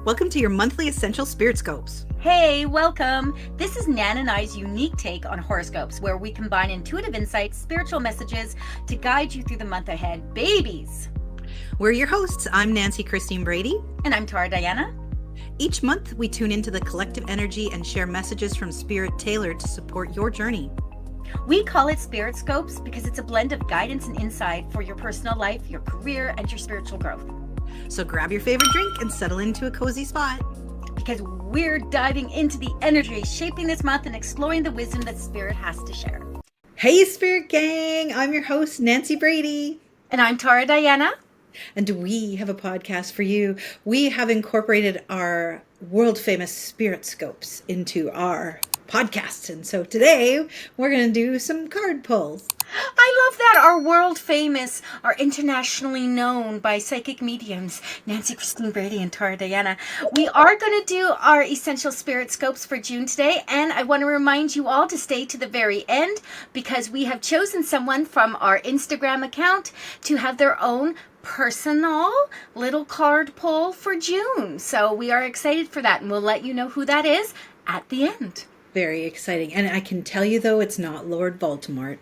Welcome to your monthly Essential Spirit Scopes. Hey, welcome. This is Nan and I's unique take on horoscopes, where we combine intuitive insights, spiritual messages to guide you through the month ahead. Babies! We're your hosts. I'm Nancy Christine Brady. And I'm Tara Diana. Each month, we tune into the collective energy and share messages from Spirit tailored to support your journey. We call it Spirit Scopes because it's a blend of guidance and insight for your personal life, your career, and your spiritual growth. So grab your favorite drink and settle into a cozy spot. Because we're diving into the energy shaping this month and exploring the wisdom that Spirit has to share. Hey, Spirit Gang! I'm your host, Nancy Brady. And I'm Tara Diana. And we have a podcast for you. We have incorporated our world-famous Spirit Scopes into our podcast. And so today, we're going to do some card pulls. I love that. Our world famous, our internationally known by psychic mediums, Nancy Christine Brady and Tara Diana. We are going to do our Essential Spirit Scopes for June today. And I want to remind you all to stay to the very end because we have chosen someone from our Instagram account to have their own personal little card pull for June. So we are excited for that. And we'll let you know who that is at the end. Very exciting. And I can tell you, though, it's not Lord Voldemort.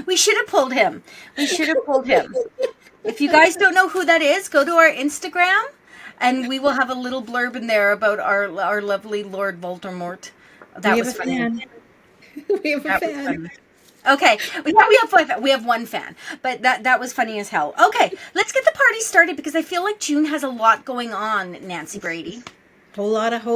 We should have pulled him. If you guys don't know who that is, go to our Instagram and we will have a little blurb in there about our lovely Lord Voldemort. That was funny. We have a fan. Okay, we have one fan, but that was funny as hell. Okay, let's get the party started because I feel like June has a lot going on, Nancy Brady. Whole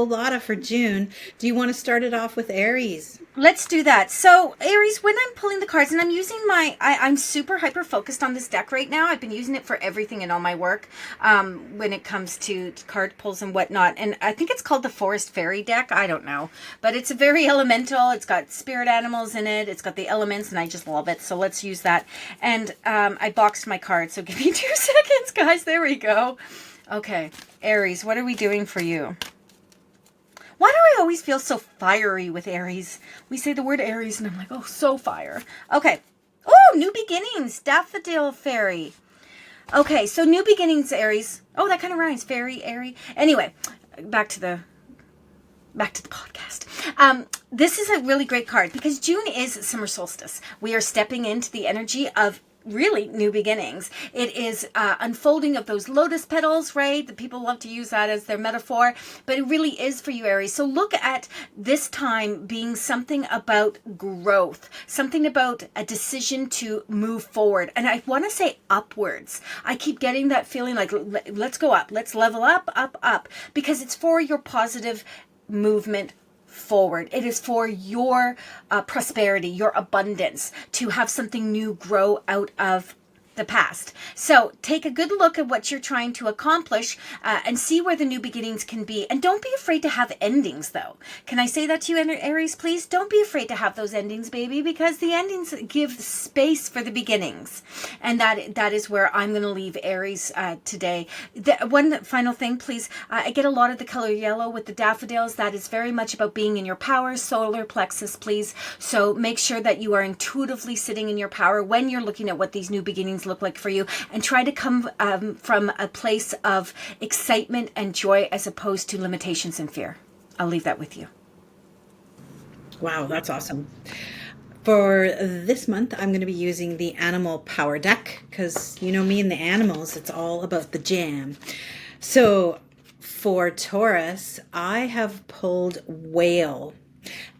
lot for June. Do you want to start it off with Aries? Let's do that. So Aries, when I'm pulling the cards, and I'm using I'm super hyper focused on this deck right now. I've been using it for everything in all my work when it comes to card pulls and whatnot. And I think it's called the Forest Fairy deck. I don't know. But it's a very elemental. It's got spirit animals in it. It's got the elements, and I just love it. So let's use that. And I boxed my cards, so give me 2 seconds, guys. There we go. Okay, Aries, what are we doing for you? Why do I always feel so fiery with Aries? We say the word Aries and I'm like, oh, so fire. Okay. Oh, new beginnings. Daffodil Fairy. Okay, so new beginnings, Aries. Oh, that kind of rhymes. Fairy, airy. Anyway, back to the podcast. This is a really great card because June is summer solstice. We are stepping into the energy of really new beginnings. It is unfolding of those lotus petals, right? The people love to use that as their metaphor, but it really is for you, Aries. So look at this time being something about growth, something about a decision to move forward. And I want to say upwards. I keep getting that feeling like, let's go up, let's level up, because it's for your positive movement forward. It is for your prosperity, your abundance, to have something new grow out of the past. So take a good look at what you're trying to accomplish and see where the new beginnings can be. And don't be afraid to have endings, though. Can I say that to you, Aries, please? Don't be afraid to have those endings, baby, because the endings give space for the beginnings. And that is where I'm going to leave Aries today. One final thing, please. I get a lot of the color yellow with the daffodils. That is very much about being in your power, solar plexus, please. So make sure that you are intuitively sitting in your power when you're looking at what these new beginnings look like for you, and try to come from a place of excitement and joy as opposed to limitations and fear. I'll leave that with you. Wow, that's awesome. For this month, I'm going to be using the Animal Power deck because you know me and the animals, it's all about the jam. So for Taurus, I have pulled Whale.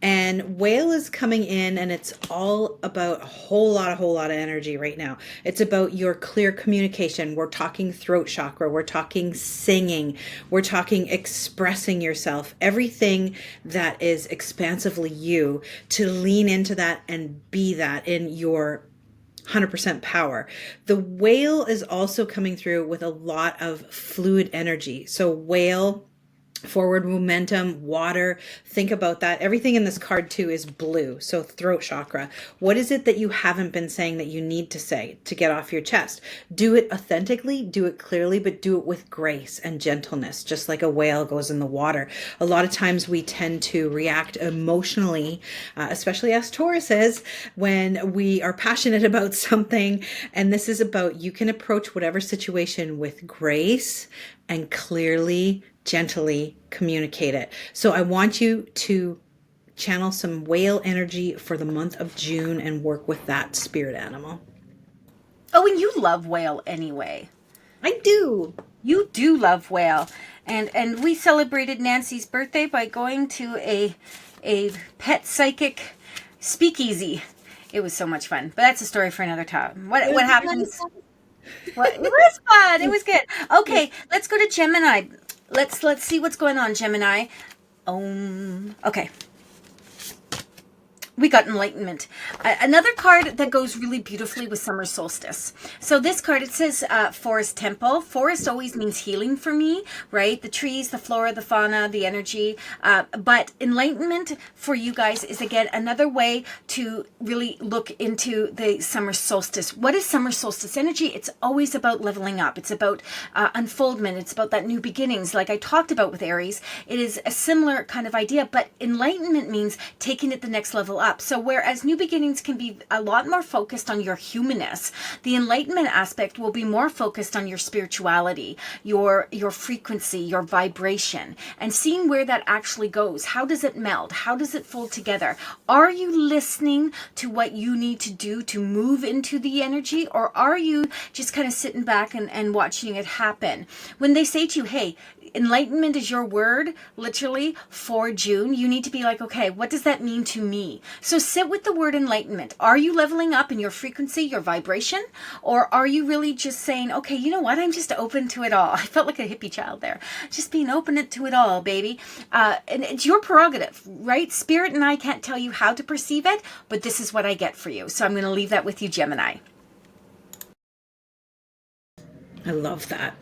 And Whale is coming in and it's all about a whole lot of energy right now. It's about your clear communication. We're talking throat chakra. We're talking singing. We're talking expressing yourself. Everything that is expansively you, to lean into that and be that in your 100% power. The Whale is also coming through with a lot of fluid energy. So Whale, forward momentum, water. Think about that. Everything in this card too is blue. So throat chakra. What is it that you haven't been saying that you need to say to get off your chest? Do it authentically, do it clearly, but do it with grace and gentleness, just like a whale goes in the water. A lot of times we tend to react emotionally, especially as Tauruses, when we are passionate about something. And this is about, you can approach whatever situation with grace, and clearly, gently communicate it. So I want you to channel some whale energy for the month of June and work with that spirit animal. Oh, and you love whale anyway. I do. You do love whale. And we celebrated Nancy's birthday by going to a pet psychic speakeasy. It was so much fun. But that's a story for another time. What happens? What, it was fun. It was good. Okay, let's go to Gemini. Let's see what's going on, Gemini. Okay. We got Enlightenment. Another card that goes really beautifully with summer solstice. So this card, it says Forest Temple. Forest always means healing for me, right? The trees, the flora, the fauna, the energy. But Enlightenment for you guys is, again, another way to really look into the summer solstice. What is summer solstice energy? It's always about leveling up. It's about unfoldment. It's about that new beginnings. Like I talked about with Aries, it is a similar kind of idea, but Enlightenment means taking it the next level up. So whereas new beginnings can be a lot more focused on your humanness, the enlightenment aspect will be more focused on your spirituality, your frequency, your vibration, and seeing where that actually goes. How does it meld? How does it fold together? Are you listening to what you need to do to move into the energy, or are you just kind of sitting back and watching it happen? When they say to you, hey, enlightenment is your word, literally, for June, you need to be like, okay, what does that mean to me? So sit with the word enlightenment. Are you leveling up in your frequency, your vibration? Or are you really just saying, okay, you know what? I'm just open to it all. I felt like a hippie child there. Just being open to it all, baby. And it's your prerogative, right? Spirit and I can't tell you how to perceive it, but this is what I get for you. So I'm going to leave that with you, Gemini. I love that.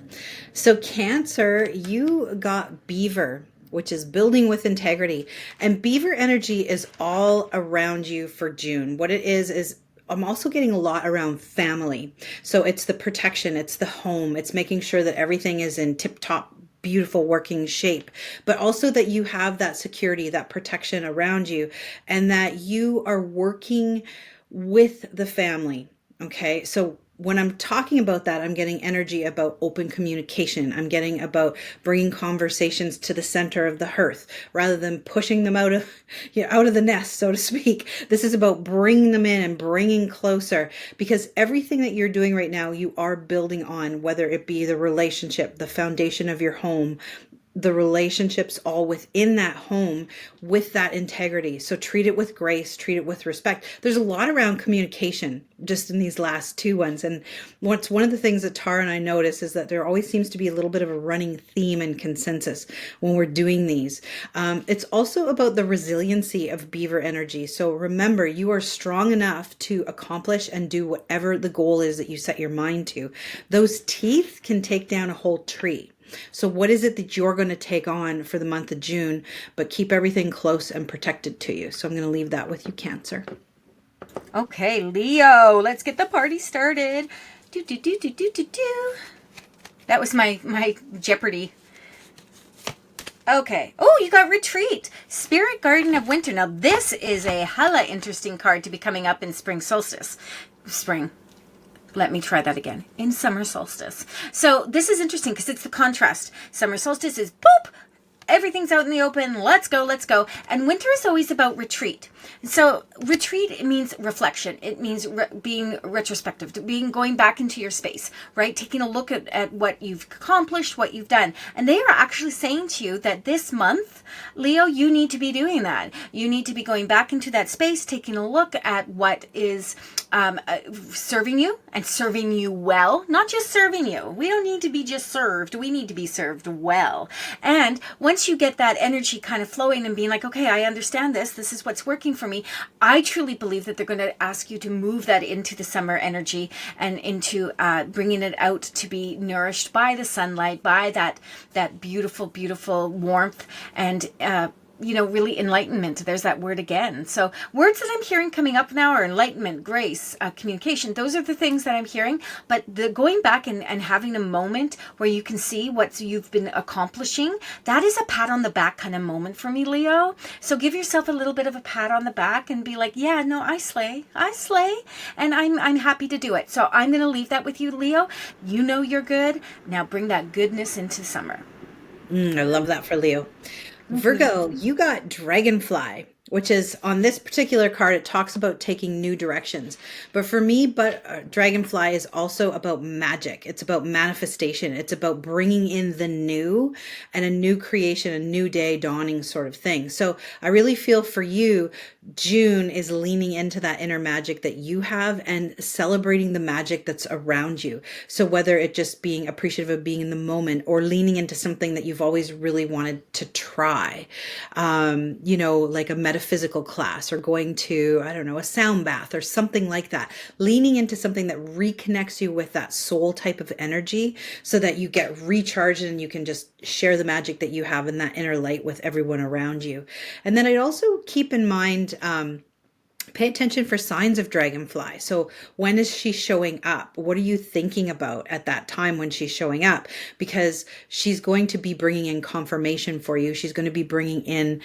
So Cancer, you got Beaver, which is building with integrity. And Beaver energy is all around you for June. What it is I'm also getting a lot around family. So it's the protection, it's the home, it's making sure that everything is in tip-top beautiful working shape, but also that you have that security, that protection around you, and that you are working with the family. Okay, so when I'm talking about that, I'm getting energy about open communication. I'm getting about bringing conversations to the center of the hearth rather than pushing them out of the nest, so to speak. This is about bringing them in and bringing closer, because everything that you're doing right now, you are building on, whether it be the relationship, the foundation of your home, the relationships all within that home with that integrity. So treat it with grace, treat it with respect. There's a lot around communication just in these last two ones. And what's one of the things that Tara and I notice is that there always seems to be a little bit of a running theme and consensus when we're doing these. It's also about the resiliency of Beaver energy. So remember, you are strong enough to accomplish and do whatever the goal is that you set your mind to. Those teeth can take down a whole tree. So what is it that you're going to take on for the month of June, but keep everything close and protected to you? So I'm going to leave that with you, Cancer. Okay, Leo, let's get the party started. That was my Jeopardy. Okay. Oh, you got Retreat. Spirit Garden of Winter. Now, this is a hella interesting card to be coming up in spring solstice. Let me try that again. In summer solstice. So this is interesting because it's the contrast. Summer solstice is boop. Everything's out in the open. Let's go, let's go. And winter is always about retreat. So retreat, it means reflection. It means being retrospective, going back into your space, right? Taking a look at what you've accomplished, what you've done. And they are actually saying to you that this month, Leo, you need to be doing that. You need to be going back into that space, taking a look at what is serving you and serving you well. Not just serving you. We don't need to be just served. We need to be served well. And once you get that energy kind of flowing and being like, okay, I understand this. This is what's working for me. I truly believe that they're going to ask you to move that into the summer energy and into bringing it out to be nourished by the sunlight, by that beautiful, beautiful warmth, and really enlightenment. There's that word again. So words that I'm hearing coming up now are enlightenment, grace, communication. Those are the things that I'm hearing. But the going back and having a moment where you can see what you've been accomplishing, that is a pat on the back kind of moment for me, Leo. So give yourself a little bit of a pat on the back and be like, yeah, no, I slay, and I'm happy to do it. So I'm going to leave that with you, Leo. You know you're good. Now bring that goodness into summer. I love that for Leo. Virgo, you got Dragonfly, which is on this particular card, it talks about taking new directions. But for me, Dragonfly is also about magic. It's about manifestation. It's about bringing in the new and a new creation, a new day dawning sort of thing. So I really feel for you, June is leaning into that inner magic that you have and celebrating the magic that's around you. So whether it just being appreciative of being in the moment or leaning into something that you've always really wanted to try, like a metaphysical class or going to, I don't know, a sound bath or something like that, leaning into something that reconnects you with that soul type of energy so that you get recharged and you can just share the magic that you have in that inner light with everyone around you. And then I'd also keep in mind, pay attention for signs of Dragonfly. So when is she showing up? What are you thinking about at that time when she's showing up? Because she's going to be bringing in confirmation for you. She's going to be bringing in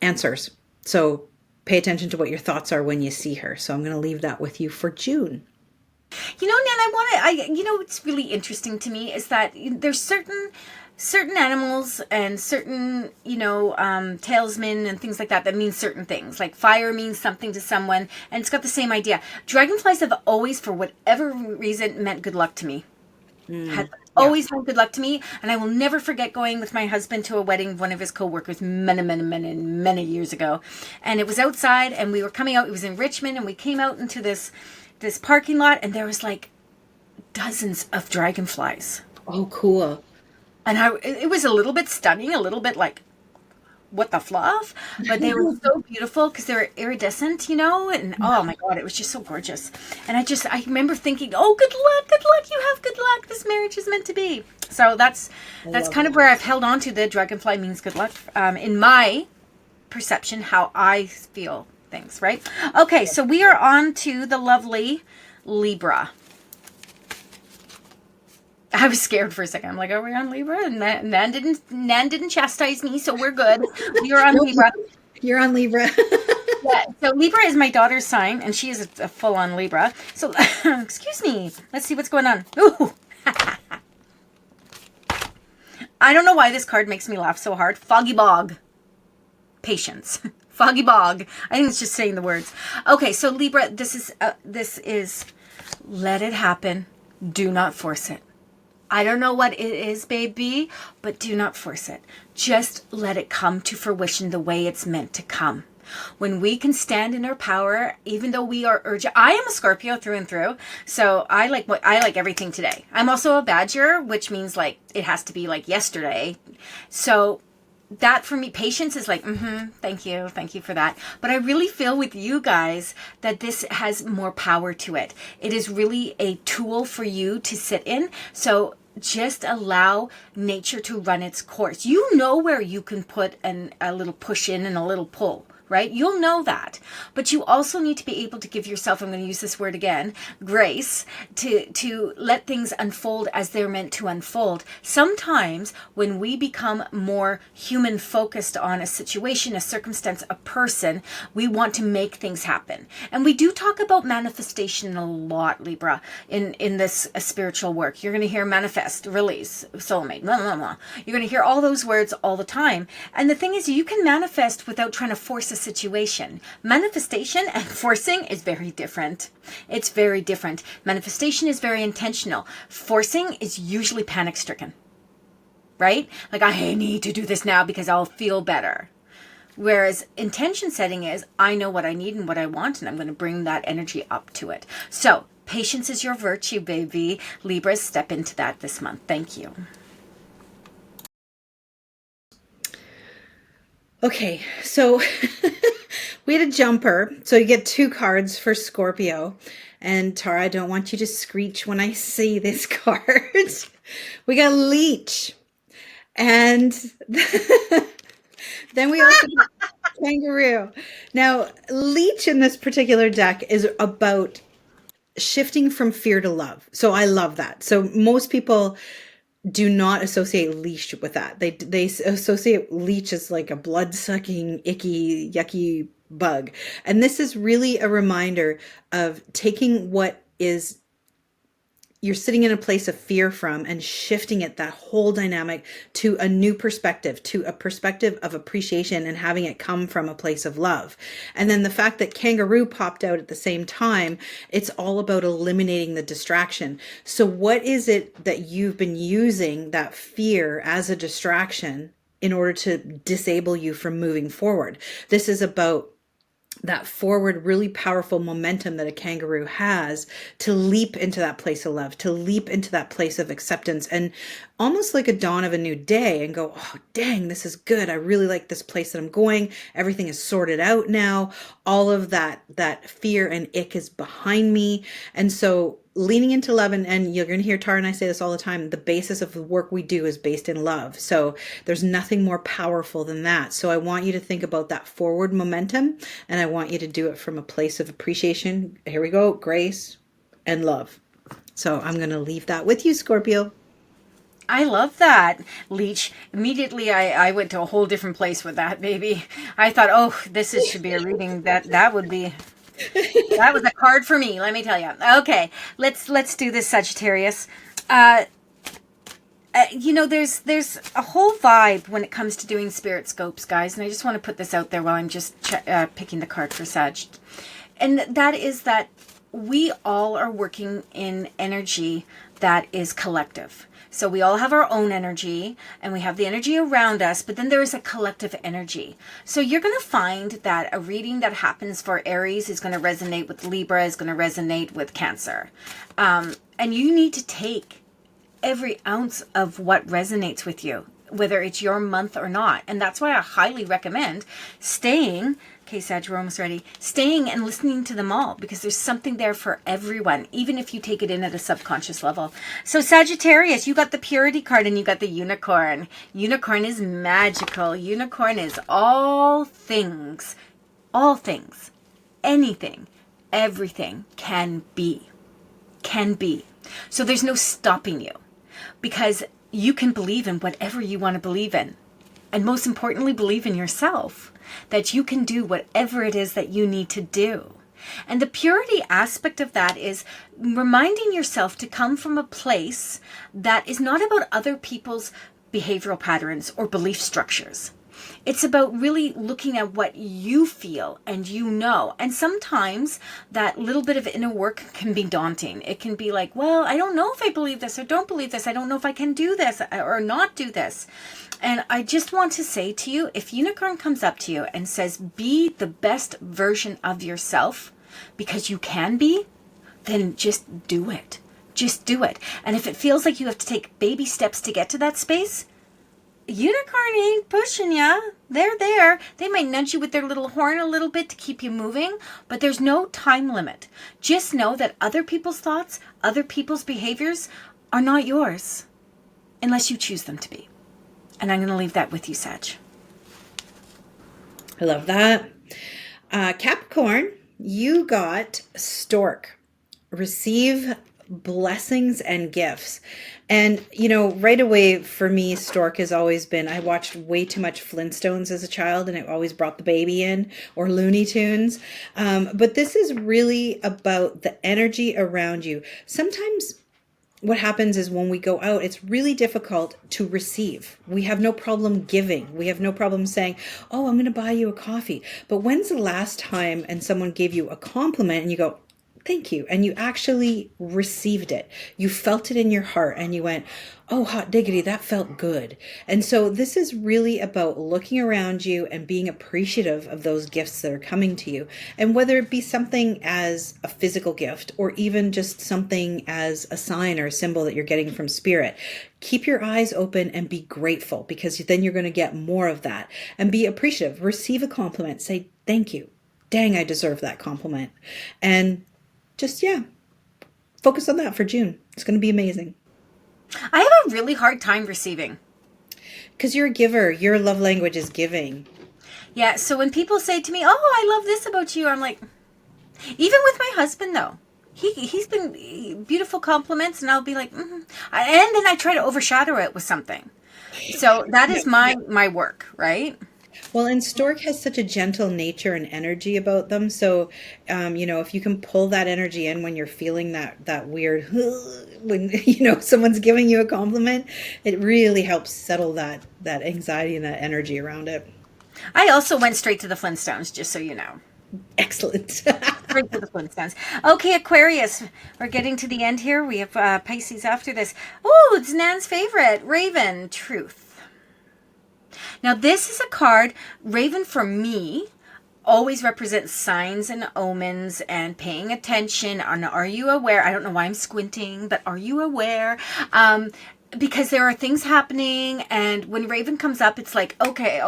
answers. So pay attention to what your thoughts are when you see her. So I'm going to leave that with you for June. Nan, what's really interesting to me is that there's certain animals and certain, talisman and things like that mean certain things. Like fire means something to someone, and it's got the same idea. Dragonflies have always, for whatever reason, meant good luck to me. Always meant good luck to me, and I will never forget going with my husband to a wedding of one of his co-workers many years ago. And it was outside, and we were coming out. It was in Richmond, and we came out into this parking lot, and there was like dozens of dragonflies. Oh, cool. And it was a little bit stunning, a little bit like, what the fluff? But they were so beautiful because they were iridescent, and oh my God, it was just so gorgeous. And I remember thinking, oh, good luck, you have good luck. This marriage is meant to be. So that's kind of where I've held on to the dragonfly means good luck in my perception, how I feel things, right? Okay, so we are on to the lovely Libra. I was scared for a second. I'm like, are we on Libra? And Nan didn't chastise me, so we're good. You're on Libra. You're on Libra. Yeah, so Libra is my daughter's sign, and she is a full-on Libra. So, excuse me. Let's see what's going on. Ooh. I don't know why this card makes me laugh so hard. Foggy Bog. Patience. Foggy Bog. I think it's just saying the words. Okay, so Libra, this is let it happen. Do not force it. I don't know what it is, baby, but do not force it. Just let it come to fruition the way it's meant to come. When we can stand in our power, even though we are urgent. I am a Scorpio through and through, so I like everything today. I'm also a Badger, which means like it has to be like yesterday. So that for me, patience is like, thank you for that. But I really feel with you guys that this has more power to it. It is really a tool for you to sit in. So just allow nature to run its course. You know where you can put a little push in and a little pull. Right? You'll know that. But you also need to be able to give yourself, I'm going to use this word again, grace to let things unfold as they're meant to unfold. Sometimes when we become more human focused on a situation, a circumstance, a person, we want to make things happen. And we do talk about manifestation a lot, Libra, in this spiritual work. You're going to hear manifest, release, soulmate, blah, blah, blah. You're going to hear all those words all the time. And the thing is, you can manifest without trying to force a situation. Manifestation and forcing is very different. It's very different. Manifestation is very intentional. Forcing is usually panic stricken, right? Like, I need to do this now because I'll feel better. Whereas intention setting is, I know what I need and what I want, and I'm going to bring that energy up to it. So patience is your virtue, baby. Libras, step into that this month. Thank you. Okay, so we had a jumper. So you get 2 cards for Scorpio. And Tara, I don't want you to screech when I see this card. We got Leech. And Then we also got kangaroo. Now, leech in this particular deck is about shifting from fear to love. So I love that. So most people do not associate leash with that. They associate leech as like a blood-sucking, icky, yucky bug. And this is really a reminder of taking what is you're sitting in a place of fear from and shifting it, that whole dynamic, to a new perspective, to a perspective of appreciation and having it come from a place of love. And then the fact that kangaroo popped out at the same time, it's all about eliminating the distraction. So what is it that you've been using that fear as a distraction in order to disable you from moving forward? This is about that forward, really powerful momentum that a kangaroo has to leap into that place of love, to leap into that place of acceptance, and almost like a dawn of a new day and go, oh, dang, this is good. I really like this place that I'm going. Everything is sorted out now. All of that fear and ick is behind me. And so leaning into love, and you're going to hear Tara and I say this all the time, the basis of the work we do is based in love. So there's nothing more powerful than that. So I want you to think about that forward momentum, and I want you to do it from a place of appreciation. Here we go, grace and love. So I'm going to leave that with you, Scorpio. I love that, Leech. Immediately, I went to a whole different place with that, baby. I thought, oh, should be a reading. That would be... That was a card for me, let me tell you. Okay, let's do this, Sagittarius. There's a whole vibe when it comes to doing spirit scopes, guys, and I just want to put this out there while I'm just picking the card for Sag. And that is that we all are working in energy that is collective. So we all have our own energy, and we have the energy around us, but then there is a collective energy. So you're going to find that a reading that happens for Aries is going to resonate with Libra, is going to resonate with Cancer. And you need to take every ounce of what resonates with you, whether it's your month or not. And that's why I highly recommend staying... Okay, Sag, we're almost ready. Staying and listening to them all, because there's something there for everyone, even if you take it in at a subconscious level. So Sagittarius, you got the purity card and you got the unicorn. Unicorn is magical. Unicorn is all things, anything, everything can be. So there's no stopping you, because you can believe in whatever you want to believe in. And most importantly, believe in yourself, that you can do whatever it is that you need to do. And the purity aspect of that is reminding yourself to come from a place that is not about other people's behavioral patterns or belief structures. It's about really looking at what you feel and you know. And sometimes that little bit of inner work can be daunting. It can be like, well, I don't know if I believe this or don't believe this. I don't know if I can do this or not do this. And I just want to say to you, if Unicorn comes up to you and says, be the best version of yourself, because you can be, then just do it. Just do it. And if it feels like you have to take baby steps to get to that space, Unicorn ain't pushing ya. They're there. They might nudge you with their little horn a little bit to keep you moving, but there's no time limit. Just know that other people's thoughts, other people's behaviors are not yours, unless you choose them to be. And I'm going to leave that with you, Sag. I love that. Capricorn, you got Stork. Receive blessings and gifts. And, right away for me, Stork has always been, I watched way too much Flintstones as a child, and it always brought the baby in, or Looney Tunes. But this is really about the energy around you. Sometimes what happens is when we go out, it's really difficult to receive. We have no problem giving. We have no problem saying, oh, I'm going to buy you a coffee. But when's the last time and someone gave you a compliment and you go, thank you, and you actually received it? You felt it in your heart and you went, oh, hot diggity, that felt good. And so this is really about looking around you and being appreciative of those gifts that are coming to you. And whether it be something as a physical gift or even just something as a sign or a symbol that you're getting from spirit, keep your eyes open and be grateful, because then you're going to get more of that. And be appreciative. Receive a compliment. Say, thank you. Dang, I deserve that compliment. And just, focus on that for June. It's going to be amazing. I have a really hard time receiving. Because you're a giver. Your love language is giving. Yeah, so when people say to me, "Oh, I love this about you," I'm like, even with my husband though, he's been beautiful compliments, and I'll be like, and then I try to overshadow it with something. So that is my work, right? Well, and Stork has such a gentle nature and energy about them. So, if you can pull that energy in when you're feeling that weird, when, someone's giving you a compliment, it really helps settle that anxiety and that energy around it. I also went straight to the Flintstones, just so you know. Excellent. Straight to the Flintstones. Okay, Aquarius. We're getting to the end here. We have Pisces after this. Oh, it's Nan's favorite, Raven, Truth. Now, this is a card, Raven for me, always represents signs and omens and paying attention. Are you aware? I don't know why I'm squinting, but are you aware? Because there are things happening, and when Raven comes up, it's like, okay,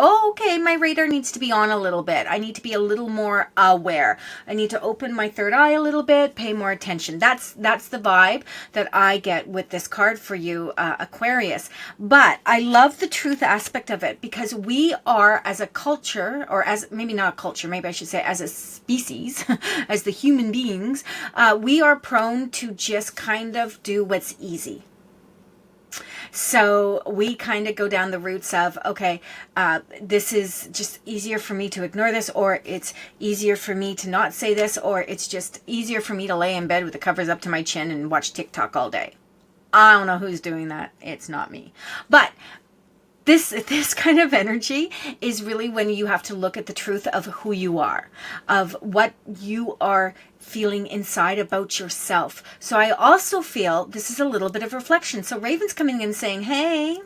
my radar needs to be on a little bit. I need to be a little more aware. I need to open my third eye a little bit, pay more attention. That's the vibe that I get with this card for you, Aquarius. But I love the truth aspect of it, because we are, as a culture, or as maybe not a culture, maybe I should say as a species, as the human beings, we are prone to just kind of do what's easy. So we kind of go down the routes of, okay, this is just easier for me to ignore this, or it's easier for me to not say this, or it's just easier for me to lay in bed with the covers up to my chin and watch TikTok all day. I don't know who's doing that. It's not me. But this kind of energy is really when you have to look at the truth of who you are, of what you are feeling inside about yourself. So I also feel this is a little bit of reflection. So Raven's coming in saying, hey,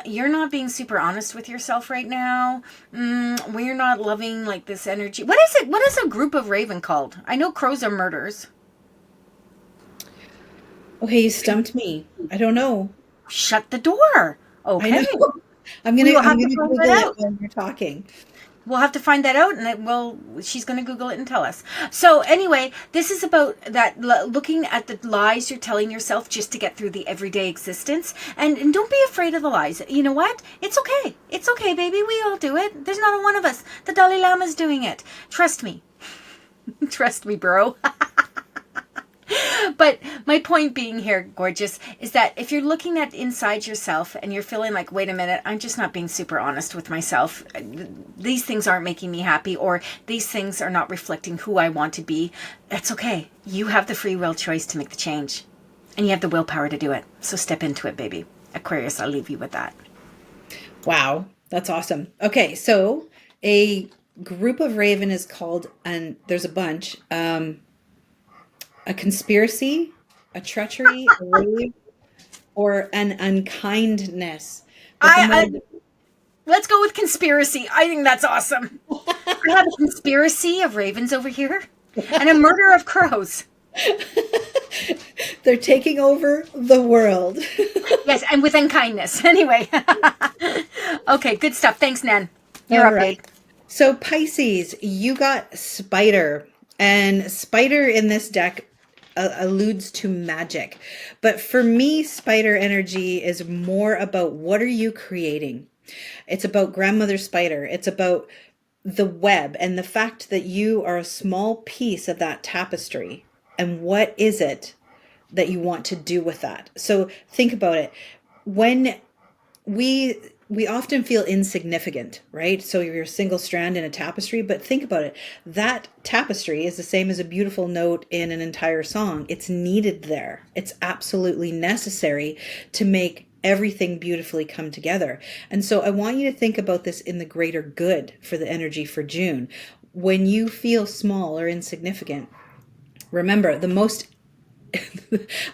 you're not being super honest with yourself right now. We're not loving like this energy. What is it? What is a group of Raven called? I know crows are murders. Okay, you stumped me. I don't know. Shut the door. Okay. I know. I'm gonna Google it when you're talking. We'll have to find that out, and she's going to Google it and tell us. So anyway, this is about that, looking at the lies you're telling yourself just to get through the everyday existence. And don't be afraid of the lies. You know what? It's okay. It's okay, baby. We all do it. There's not a one of us. The Dalai Lama's doing it. Trust me. Trust me, bro. But my point being here, gorgeous, is that if you're looking at inside yourself and you're feeling like, wait a minute, I'm just not being super honest with myself. These things aren't making me happy, or these things are not reflecting who I want to be. That's okay. You have the free will choice to make the change, and you have the willpower to do it. So step into it, baby. Aquarius, I'll leave you with that. Wow, that's awesome. Okay, so a group of Raven is called, and there's a bunch, a conspiracy, a treachery, a rave, or an unkindness. Let's go with conspiracy. I think that's awesome. We have a conspiracy of ravens over here and a murder of crows. They're taking over the world. Yes, and with unkindness. Anyway. Okay, good stuff. Thanks, Nan. You're up, babe. So Pisces, you got Spider. And Spider in this deck alludes to magic. But for me, Spider energy is more about what are you creating? It's about grandmother Spider. It's about the web and the fact that you are a small piece of that tapestry. And what is it that you want to do with that? So think about it. When we often feel insignificant, right? So you're a single strand in a tapestry, but think about it. That tapestry is the same as a beautiful note in an entire song. It's needed there. It's absolutely necessary to make everything beautifully come together. And so I want you to think about this in the greater good for the energy for June. When you feel small or insignificant, remember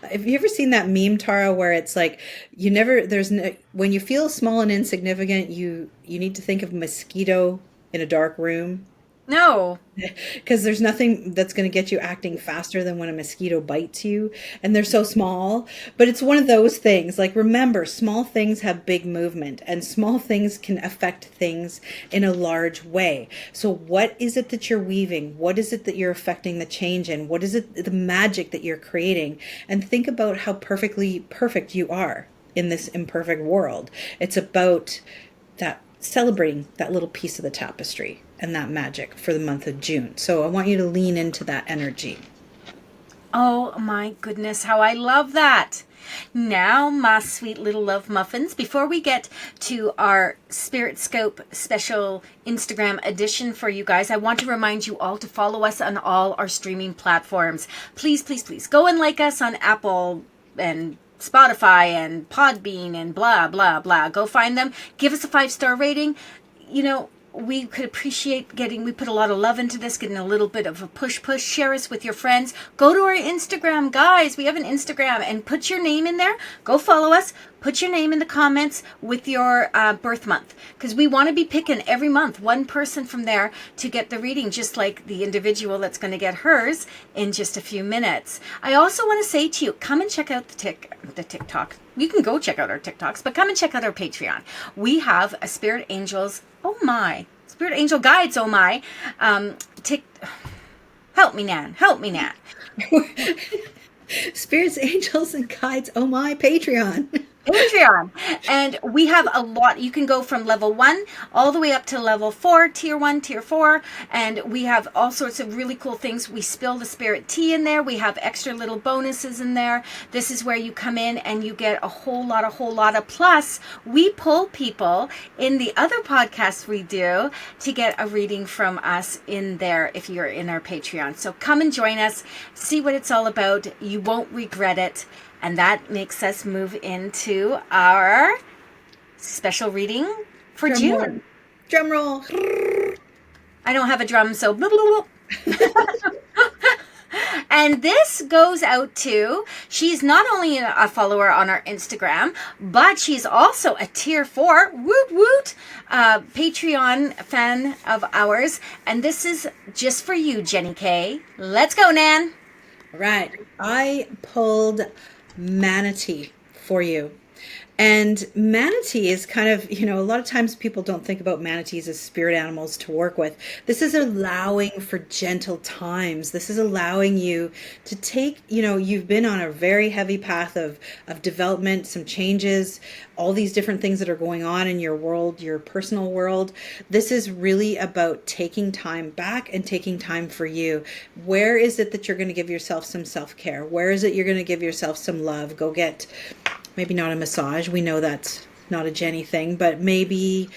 have you ever seen that meme, Tara, where it's like when you feel small and insignificant, you need to think of a mosquito in a dark room? No. Because there's nothing that's going to get you acting faster than when a mosquito bites you, and they're so small. But it's one of those things. Like, remember, small things have big movement, and small things can affect things in a large way. So what is it that you're weaving? What is it that you're affecting the change in? What is it, the magic that you're creating? And think about how perfectly perfect you are in this imperfect world. It's about that celebrating that little piece of the tapestry and that magic for the month of June. So I want you to lean into that energy. Oh my goodness, how I love that. Now, my sweet little love muffins, before we get to our Spirit Scope special Instagram edition for you guys, I want to remind you all to follow us on all our streaming platforms. Please, please, please go and like us on Apple and Spotify and Podbean and blah, blah, blah. Go find them. Give us a 5-star rating. You know, we could appreciate we put a lot of love into this, getting a little bit of a push. Share us with your friends. Go to our Instagram, guys. We have an Instagram, and put your name in there. Go follow us. Put your name in the comments with your birth month, because we want to be picking every month one person from there to get the reading, just like the individual that's going to get hers in just a few minutes. I also want to say to you, come and check out the TikTok. You can go check out our TikToks, but come and check out our Patreon. We have a Spirit Angels, Spirit Angel Guides, help me, Nan. Spirits, Angels, and Guides, Patreon. And we have a lot. You can go from level 1 all the way up to level 4, tier 1, tier 4, and we have all sorts of really cool things. We spill the spirit tea in there. We have extra little bonuses in there. This is where you come in and you get a whole lot of, plus we pull people in the other podcasts we do to get a reading from us in there if you're in our Patreon. So come and join us, see what it's all about. You won't regret it. And that makes us move into our special reading for June. Drum roll. I don't have a drum, so blah, blah, blah. And this goes out to, she's not only a follower on our Instagram, but she's also a tier 4, woot woot, Patreon fan of ours. And this is just for you, Jenny K. Let's go, Nan. All right. I pulled Manatee for you. And manatee is kind of, a lot of times people don't think about manatees as spirit animals to work with. This is allowing for gentle times. This is allowing you to take, you've been on a very heavy path of development, some changes, all these different things that are going on in your world, your personal world. This is really about taking time back and taking time for you. Where is it that you're going to give yourself some self-care? Where is it you're going to give yourself some love? Go get maybe not a massage. We know that's not a Jenny thing, but maybe,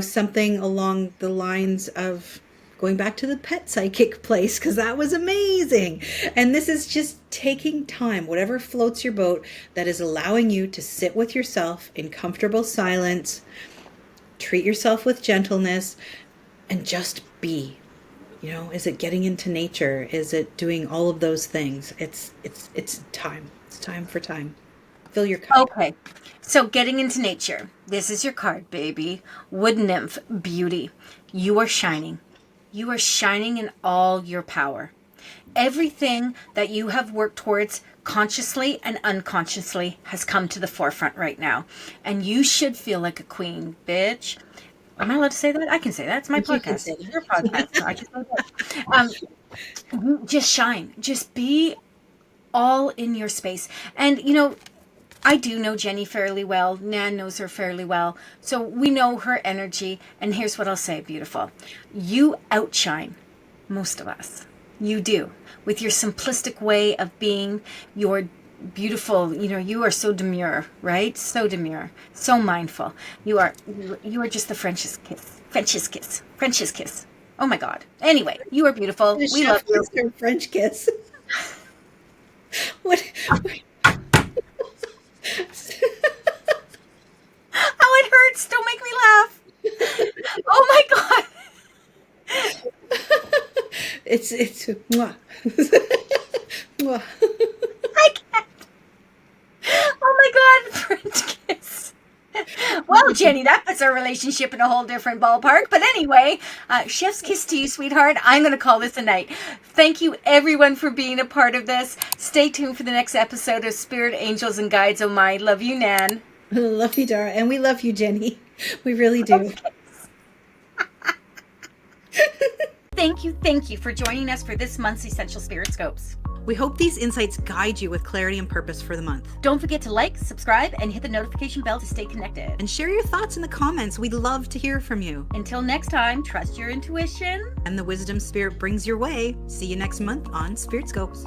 something along the lines of going back to the pet psychic place, because that was amazing. And this is just taking time, whatever floats your boat, that is allowing you to sit with yourself in comfortable silence, treat yourself with gentleness, and just be. Is it getting into nature? Is it doing all of those things? It's time. It's time for time. Fill your cup. Okay, so getting into nature. This is your card, baby. Wood Nymph, beauty. You are shining. You are shining in all your power. Everything that you have worked towards consciously and unconsciously has come to the forefront right now. And you should feel like a queen, bitch. Am I allowed to say that? I can say that. It's my podcast. It's your podcast. So I can say that. Just shine. Just be all in your space. And, I do know Jenny fairly well. Nan knows her fairly well. So we know her energy. And here's what I'll say, beautiful. You outshine most of us. You do. With your simplistic way of being, your beautiful, you are so demure, right? So demure, so mindful. You are just the French's kiss. Oh my God. Anyway, you are beautiful. We love you. French kiss. What? Oh, it hurts. Don't make me laugh. Oh my God. It's mwah. Mwah. I can't. Oh my God, French kiss. Well, Jenny, that puts our relationship in a whole different ballpark. But anyway, chef's kiss to you, sweetheart. I'm going to call this a night. Thank you, everyone, for being a part of this. Stay tuned for the next episode of Spirit Angels and Guides. Oh my, love you, Nan. Love you, Dara. And we love you, Jenny. We really do. Thank you for joining us for this month's Essential Spirit Scopes. We hope these insights guide you with clarity and purpose for the month. Don't forget to like, subscribe, and hit the notification bell to stay connected. And share your thoughts in the comments. We'd love to hear from you. Until next time, trust your intuition. And the wisdom Spirit brings your way. See you next month on Spirit Scopes.